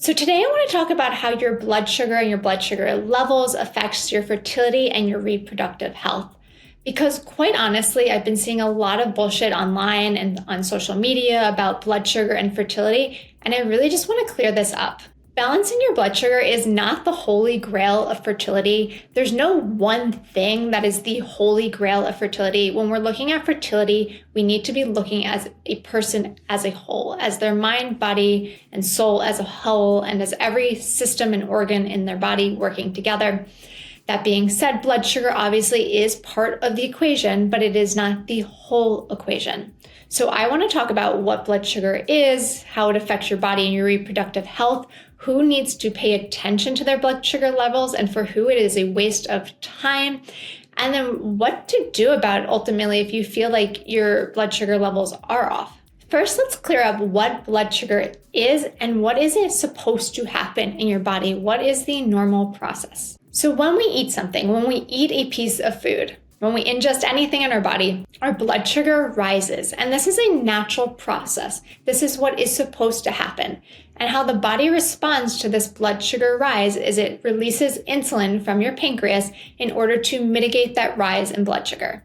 So today I want to talk about how your blood sugar and your blood sugar levels affects your fertility and your reproductive health. Because quite honestly, I've been seeing a lot of bullshit online and on social media about blood sugar and fertility, and I really just want to clear this up. Balancing your blood sugar is not the holy grail of fertility. There's no one thing that is the holy grail of fertility. When we're looking at fertility, we need to be looking as a person as a whole, as their mind, body, and soul as a whole, and as every system and organ in their body working together. That being said, blood sugar obviously is part of the equation, but it is not the whole equation. So I want to talk about what blood sugar is, how it affects your body and your reproductive health, who needs to pay attention to their blood sugar levels, and for who it is a waste of time, and then what to do about it ultimately if you feel like your blood sugar levels are off. First, let's clear up what blood sugar is and what is it supposed to happen in your body. What is the normal process? So when we eat something, when we eat a piece of food, when we ingest anything in our body, our blood sugar rises. And this is a natural process. This is what is supposed to happen. And how the body responds to this blood sugar rise is it releases insulin from your pancreas in order to mitigate that rise in blood sugar.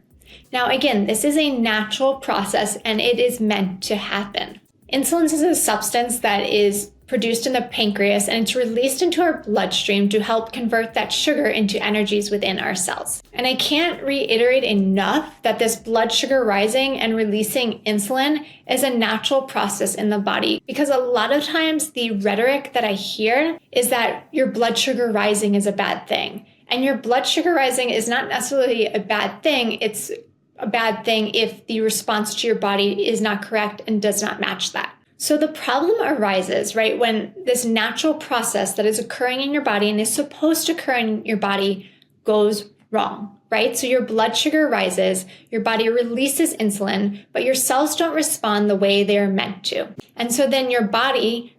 Now, again, this is a natural process and it is meant to happen. Insulin is a substance that is produced in the pancreas and it's released into our bloodstream to help convert that sugar into energies within our cells. And I can't reiterate enough that this blood sugar rising and releasing insulin is a natural process in the body, because a lot of times the rhetoric that I hear is that your blood sugar rising is a bad thing. And your blood sugar rising is not necessarily a bad thing. It's a bad thing if the response to your body is not correct and does not match that. So the problem arises, right, when this natural process that is occurring in your body and is supposed to occur in your body goes wrong, right? So your blood sugar rises, your body releases insulin, but your cells don't respond the way they are meant to. And so then your body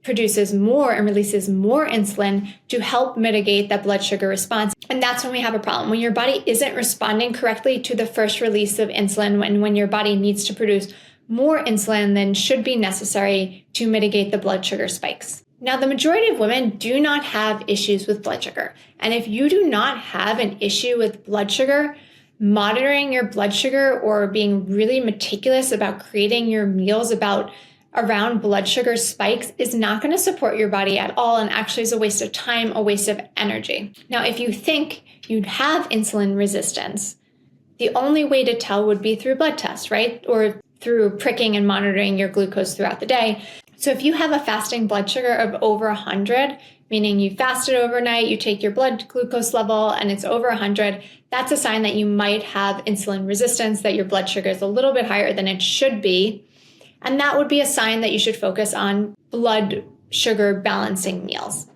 produces more and releases more insulin to help mitigate that blood sugar response. And that's when we have a problem. When your body isn't responding correctly to the first release of insulin, when your body needs to produce more insulin than should be necessary to mitigate the blood sugar spikes. Now, the majority of women do not have issues with blood sugar. And if you do not have an issue with blood sugar, monitoring your blood sugar or being really meticulous about creating your meals around blood sugar spikes is not going to support your body at all, and actually is a waste of time, a waste of energy. Now, if you think you'd have insulin resistance, the only way to tell would be through blood tests, right? Or through pricking and monitoring your glucose throughout the day. So if you have a fasting blood sugar of over 100, meaning you fasted overnight, you take your blood glucose level and it's over 100, that's a sign that you might have insulin resistance, that your blood sugar is a little bit higher than it should be. And that would be a sign that you should focus on blood sugar balancing meals.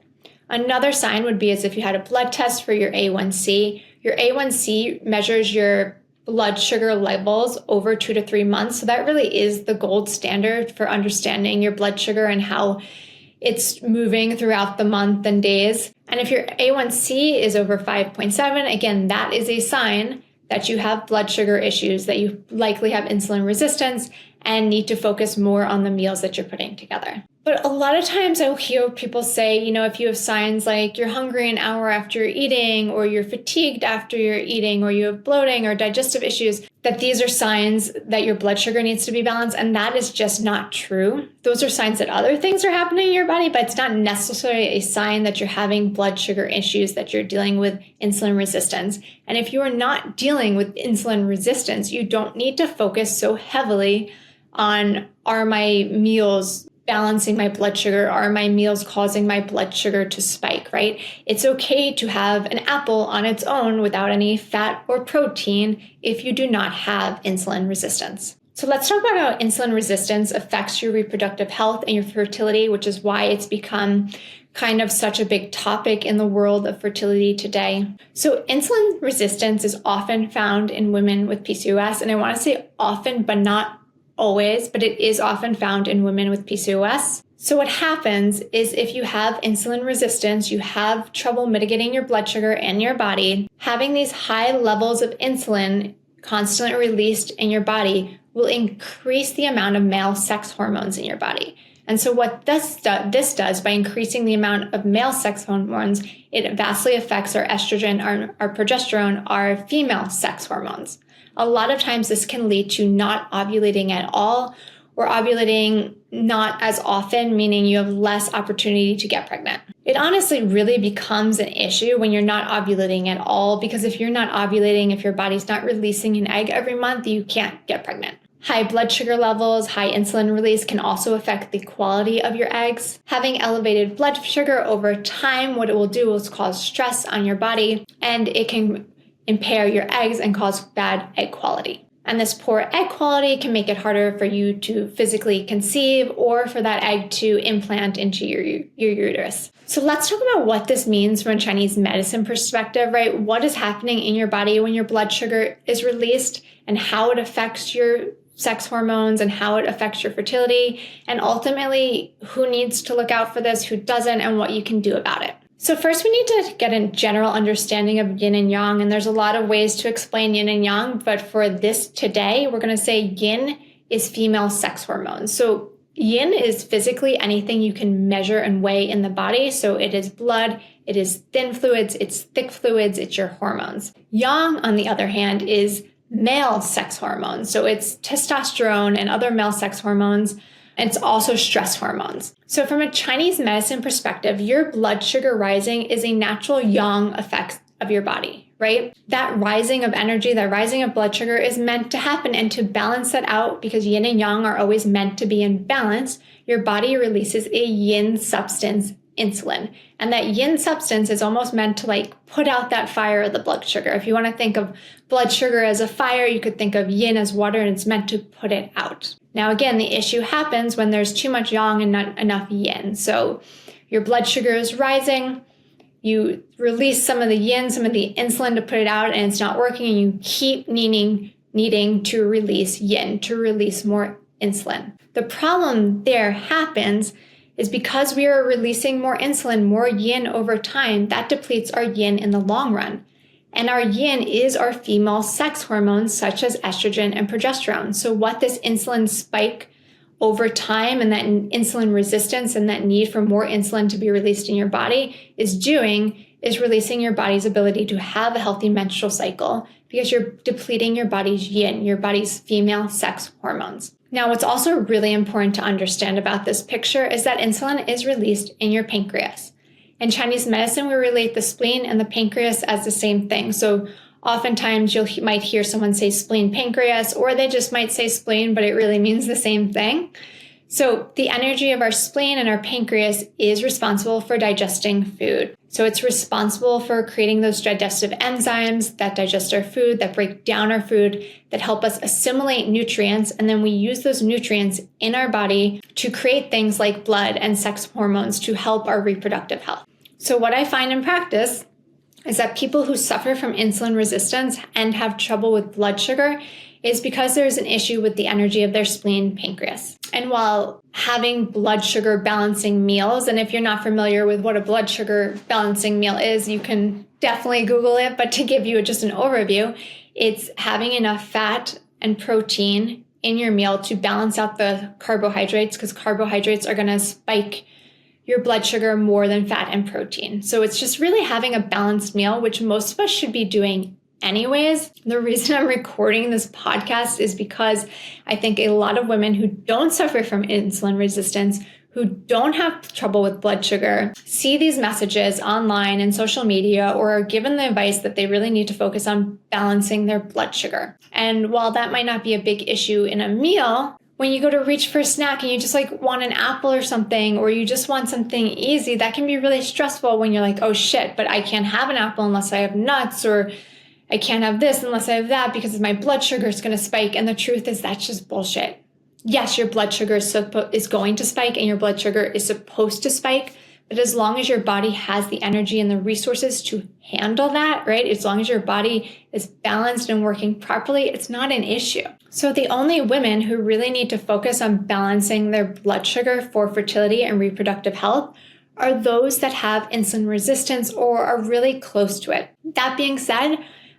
Another sign would be as if you had a blood test for your A1C. Your A1C measures your blood sugar levels over 2 to 3 months. So that really is the gold standard for understanding your blood sugar and how it's moving throughout the month and days. And if your A1C is over 5.7, again, that is a sign that you have blood sugar issues, that you likely have insulin resistance and need to focus more on the meals that you're putting together. But a lot of times I'll hear people say, if you have signs like you're hungry an hour after you're eating, or you're fatigued after you're eating, or you have bloating or digestive issues, that these are signs that your blood sugar needs to be balanced. And that is just not true. Those are signs that other things are happening in your body, but it's not necessarily a sign that you're having blood sugar issues, that you're dealing with insulin resistance. And if you are not dealing with insulin resistance, you don't need to focus so heavily on, are my meals balancing my blood sugar? Are my meals causing my blood sugar to spike, right? It's okay to have an apple on its own without any fat or protein if you do not have insulin resistance. So let's talk about how insulin resistance affects your reproductive health and your fertility, which is why it's become kind of such a big topic in the world of fertility today. So insulin resistance is often found in women with PCOS, and I want to say often, but not always, but it is often found in women with PCOS. So what happens is if you have insulin resistance, you have trouble mitigating your blood sugar and your body, having these high levels of insulin constantly released in your body will increase the amount of male sex hormones in your body. And so what this does by increasing the amount of male sex hormones, it vastly affects our estrogen, our progesterone, our female sex hormones. A lot of times this can lead to not ovulating at all or ovulating not as often, meaning you have less opportunity to get pregnant. It honestly really becomes an issue when you're not ovulating at all, because if you're not ovulating, if your body's not releasing an egg every month, you can't get pregnant. High blood sugar levels, high insulin release can also affect the quality of your eggs. Having elevated blood sugar over time, what it will do is cause stress on your body, and it can impair your eggs and cause bad egg quality. And this poor egg quality can make it harder for you to physically conceive or for that egg to implant into your uterus. So let's talk about what this means from a Chinese medicine perspective, right? What is happening in your body when your blood sugar is released and how it affects your sex hormones and how it affects your fertility, and ultimately who needs to look out for this, who doesn't, and what you can do about it. So first we need to get a general understanding of yin and yang, and there's a lot of ways to explain yin and yang, but for this today, we're going to say yin is female sex hormones. So yin is physically anything you can measure and weigh in the body. So it is blood, it is thin fluids, it's thick fluids, it's your hormones. Yang, on the other hand, is male sex hormones. So it's testosterone and other male sex hormones. And it's also stress hormones. So from a Chinese medicine perspective, your blood sugar rising is a natural yang effect of your body, right? That rising of energy, that rising of blood sugar is meant to happen, and to balance that out, because yin and yang are always meant to be in balance, your body releases a yin substance, insulin. And that yin substance is almost meant to put out that fire of the blood sugar. If you want to think of blood sugar as a fire, you could think of yin as water, and it's meant to put it out. Now, again, the issue happens when there's too much yang and not enough yin. So your blood sugar is rising, you release some of the yin, some of the insulin to put it out, and it's not working, and you keep needing to release yin, to release more insulin. The problem there happens is because we are releasing more insulin, more yin over time, that depletes our yin in the long run. And our yin is our female sex hormones, such as estrogen and progesterone. So what this insulin spike over time, and that insulin resistance and that need for more insulin to be released in your body is doing, is releasing your body's ability to have a healthy menstrual cycle, because you're depleting your body's yin, your body's female sex hormones. Now, what's also really important to understand about this picture is that insulin is released in your pancreas. In Chinese medicine, we relate the spleen and the pancreas as the same thing. So oftentimes you might hear someone say spleen, pancreas, or they just might say spleen, but it really means the same thing. So the energy of our spleen and our pancreas is responsible for digesting food. So it's responsible for creating those digestive enzymes that digest our food, that break down our food, that help us assimilate nutrients. And then we use those nutrients in our body to create things like blood and sex hormones to help our reproductive health. So what I find in practice is that people who suffer from insulin resistance and have trouble with blood sugar is because there's an issue with the energy of their spleen, pancreas. And while having blood sugar balancing meals, and if you're not familiar with what a blood sugar balancing meal is, you can definitely Google it, but to give you just an overview, it's having enough fat and protein in your meal to balance out the carbohydrates, because carbohydrates are going to spike your blood sugar more than fat and protein. So it's just really having a balanced meal, which most of us should be doing anyways. The reason I'm recording this podcast is because I think a lot of women who don't suffer from insulin resistance, who don't have trouble with blood sugar, see these messages online and social media, or are given the advice that they really need to focus on balancing their blood sugar. And while that might not be a big issue in a meal, when you go to reach for a snack and you just want an apple or something, or you just want something easy, that can be really stressful when you're like, oh shit, but I can't have an apple unless I have nuts, or I can't have this unless I have that because my blood sugar is going to spike. And the truth is that's just bullshit. Yes, your blood sugar is going to spike and your blood sugar is supposed to spike. But as long as your body has the energy and the resources to handle that, right? As long as your body is balanced and working properly, it's not an issue. So the only women who really need to focus on balancing their blood sugar for fertility and reproductive health are those that have insulin resistance or are really close to it. That being said,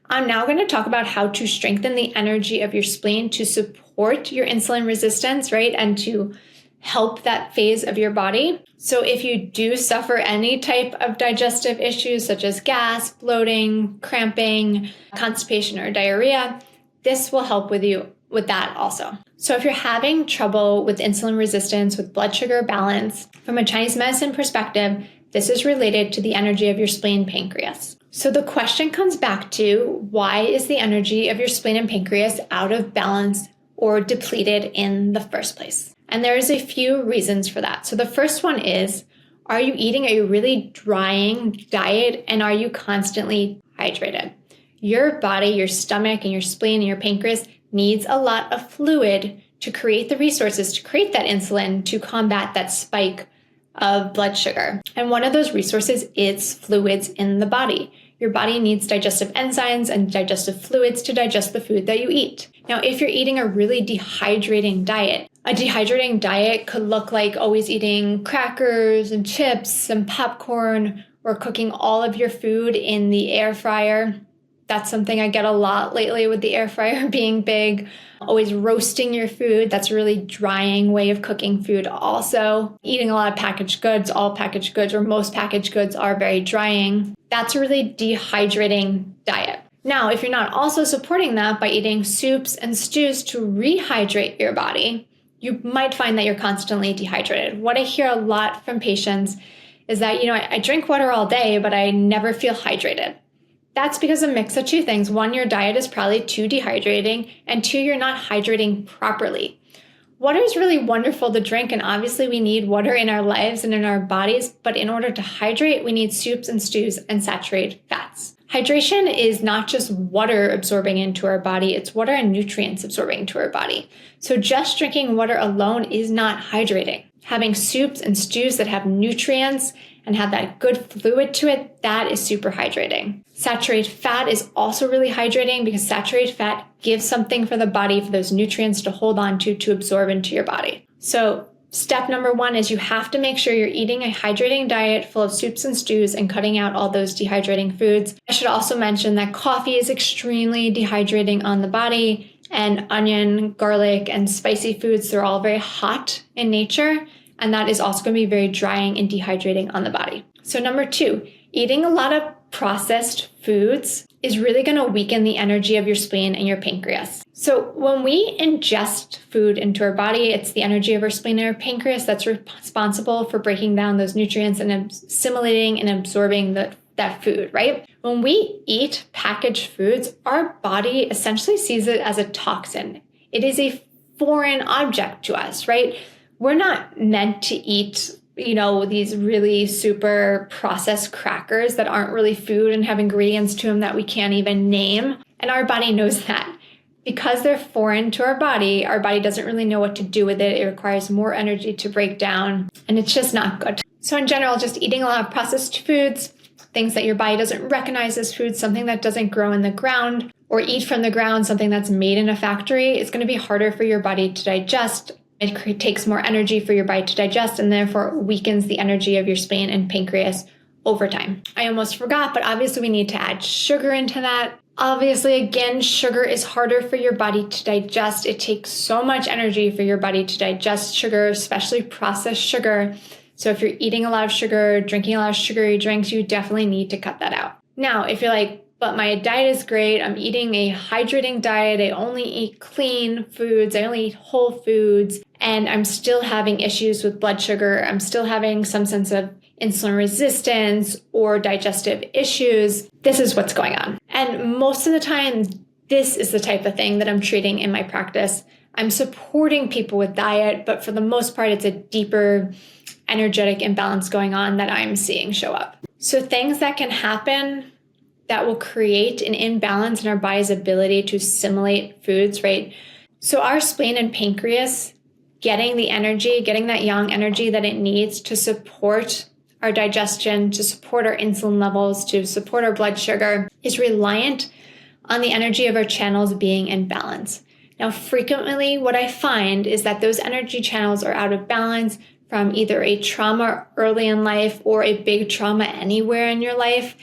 I'm now going to talk about how to strengthen the energy of your spleen to support your insulin resistance, right? And to help that phase of your body. So if you do suffer any type of digestive issues such as gas, bloating, cramping, constipation, or diarrhea, this will help with that also. So if you're having trouble with insulin resistance, with blood sugar balance, from a Chinese medicine perspective, this is related to the energy of your spleen pancreas. So the question comes back to, why is the energy of your spleen and pancreas out of balance or depleted in the first place? And there's a few reasons for that. So the first one is, are you eating a really drying diet and are you constantly hydrated? Your body, your stomach, and your spleen and your pancreas needs a lot of fluid to create the resources to create that insulin to combat that spike of blood sugar. And one of those resources is fluids in the body. Your body needs digestive enzymes and digestive fluids to digest the food that you eat. Now, if you're eating a really dehydrating diet, a dehydrating diet could look like always eating crackers and chips and popcorn, or cooking all of your food in the air fryer. That's something I get a lot lately with the air fryer being big. Always roasting your food. That's a really drying way of cooking food also. Eating a lot of packaged goods. All packaged goods or most packaged goods are very drying. That's a really dehydrating diet. Now, if you're not also supporting that by eating soups and stews to rehydrate your body, you might find that you're constantly dehydrated. What I hear a lot from patients is that, I drink water all day, but I never feel hydrated. That's because of a mix of two things. One, your diet is probably too dehydrating, and two, you're not hydrating properly. Water is really wonderful to drink, and obviously we need water in our lives and in our bodies, but in order to hydrate, we need soups and stews and saturated fats. Hydration is not just water absorbing into our body, it's water and nutrients absorbing into our body. So just drinking water alone is not hydrating. Having soups and stews that have nutrients and have that good fluid to it, that is super hydrating. Saturated fat is also really hydrating because saturated fat gives something for the body, for those nutrients to hold on to absorb into your body. So step number one is you have to make sure you're eating a hydrating diet full of soups and stews and cutting out all those dehydrating foods. I should also mention that coffee is extremely dehydrating on the body, and onion, garlic, and spicy foods, they're all very hot in nature. And that is also going to be very drying and dehydrating on the body. So number two, eating a lot of processed foods is really going to weaken the energy of your spleen and your pancreas. So when we ingest food into our body, it's the energy of our spleen and our pancreas that's responsible for breaking down those nutrients and assimilating and absorbing that food, right? When we eat packaged foods, our body essentially sees it as a toxin. It is a foreign object to us, right? We're not meant to eat, these really super processed crackers that aren't really food and have ingredients to them that we can't even name. And our body knows that. Because they're foreign to our body doesn't really know what to do with it. It requires more energy to break down, and it's just not good. So in general, just eating a lot of processed foods, things that your body doesn't recognize as food, something that doesn't grow in the ground or eat from the ground, something that's made in a factory, it's going to be harder for your body to digest. It takes more energy for your body to digest and therefore weakens the energy of your spleen and pancreas over time. I almost forgot, but obviously we need to add sugar into that. Obviously, again, sugar is harder for your body to digest. It takes so much energy for your body to digest sugar, especially processed sugar. So if you're eating a lot of sugar, drinking a lot of sugary drinks, you definitely need to cut that out. Now, if you're like, but my diet is great, I'm eating a hydrating diet, I only eat clean foods, I only eat whole foods, and I'm still having issues with blood sugar, I'm still having some sense of insulin resistance or digestive issues, this is what's going on. And most of the time, this is the type of thing that I'm treating in my practice. I'm supporting people with diet, but for the most part, it's a deeper energetic imbalance going on that I'm seeing show up. So things that can happen that will create an imbalance in our body's ability to assimilate foods, right? So our spleen and pancreas getting the energy, getting that yang energy that it needs to support our digestion, to support our insulin levels, to support our blood sugar is reliant on the energy of our channels being in balance. Now, frequently what I find is that those energy channels are out of balance from either a trauma early in life or a big trauma anywhere in your life.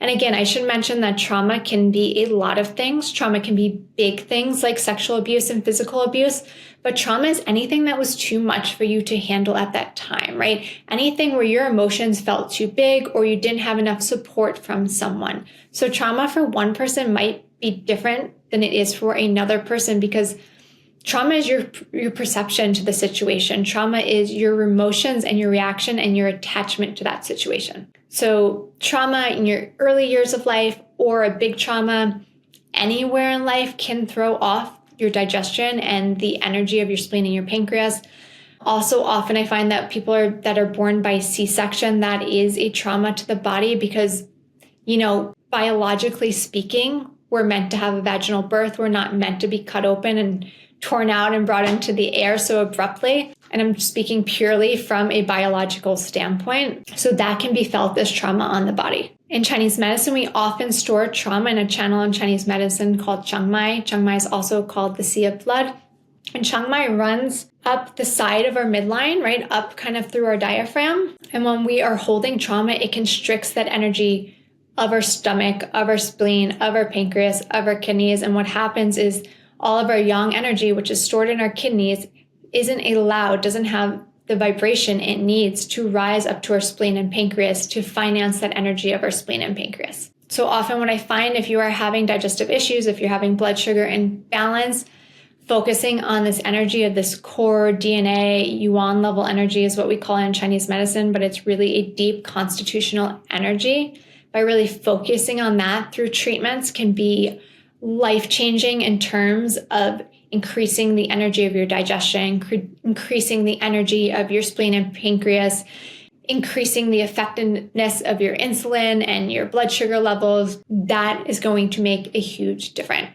And again, I should mention that trauma can be a lot of things. Trauma can be big things like sexual abuse and physical abuse, but trauma is anything that was too much for you to handle at that time, right? Anything where your emotions felt too big or you didn't have enough support from someone. So trauma for one person might be different than it is for another person, because trauma is your perception to the situation. Trauma is your emotions and your reaction and your attachment to that situation. So trauma in your early years of life or a big trauma anywhere in life can throw off your digestion and the energy of your spleen and your pancreas. Also, often I find that people that are born by C-section, that is a trauma to the body because, biologically speaking, we're meant to have a vaginal birth. We're not meant to be cut open and torn out and brought into the air so abruptly. And I'm speaking purely from a biological standpoint. So that can be felt as trauma on the body. In Chinese medicine, we often store trauma in a channel in Chinese medicine called Changmai. Changmai is also called the Sea of Blood. And Changmai runs up the side of our midline, right up kind of through our diaphragm. And when we are holding trauma, it constricts that energy of our stomach, of our spleen, of our pancreas, of our kidneys. And what happens is all of our yang energy, which is stored in our kidneys, isn't allowed, doesn't have the vibration it needs to rise up to our spleen and pancreas to finance that energy of our spleen and pancreas. So often what I find, if you are having digestive issues, if you're having blood sugar imbalance, focusing on this energy of this core DNA, yuan level energy is what we call it in Chinese medicine, but it's really a deep constitutional energy. By really focusing on that through treatments can be life-changing in terms of increasing the energy of your digestion, increasing the energy of your spleen and pancreas, increasing the effectiveness of your insulin and your blood sugar levels. That is going to make a huge difference,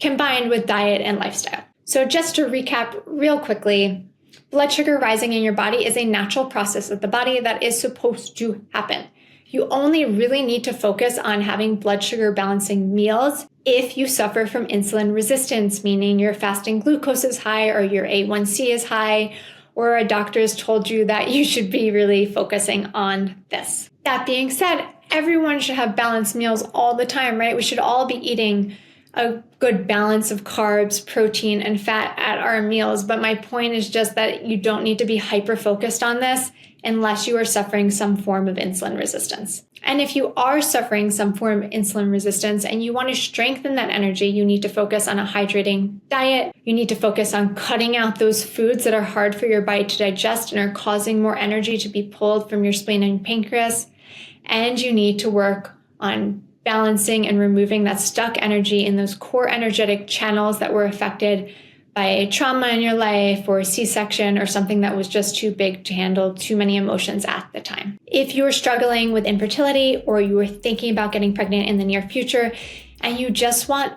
combined with diet and lifestyle. So just to recap real quickly, blood sugar rising in your body is a natural process of the body that is supposed to happen. You only really need to focus on having blood sugar balancing meals if you suffer from insulin resistance, meaning your fasting glucose is high or your A1C is high, or a doctor has told you that you should be really focusing on this. That being said, everyone should have balanced meals all the time, right? We should all be eating a good balance of carbs, protein, and fat at our meals. But my point is just that you don't need to be hyper-focused on this unless you are suffering some form of insulin resistance. And if you are suffering some form of insulin resistance and you want to strengthen that energy, you need to focus on a hydrating diet. You need to focus on cutting out those foods that are hard for your body to digest and are causing more energy to be pulled from your spleen and pancreas. And you need to work on balancing and removing that stuck energy in those core energetic channels that were affected by a trauma in your life or a C-section or something that was just too big to handle too many emotions at the time. If you are struggling with infertility or you are thinking about getting pregnant in the near future and you just want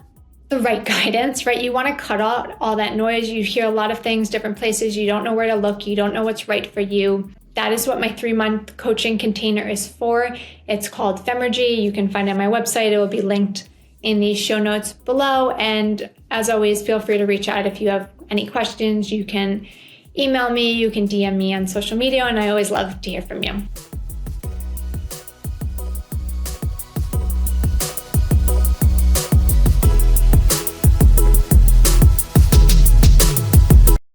the right guidance, right? You want to cut out all that noise. You hear a lot of things, different places. You don't know where to look. You don't know what's right for you. That is what my 3-month coaching container is for. It's called Femergy. You can find it on my website. It will be linked in the show notes below. And as always, feel free to reach out if you have any questions. You can email me, you can DM me on social media, and I always love to hear from you.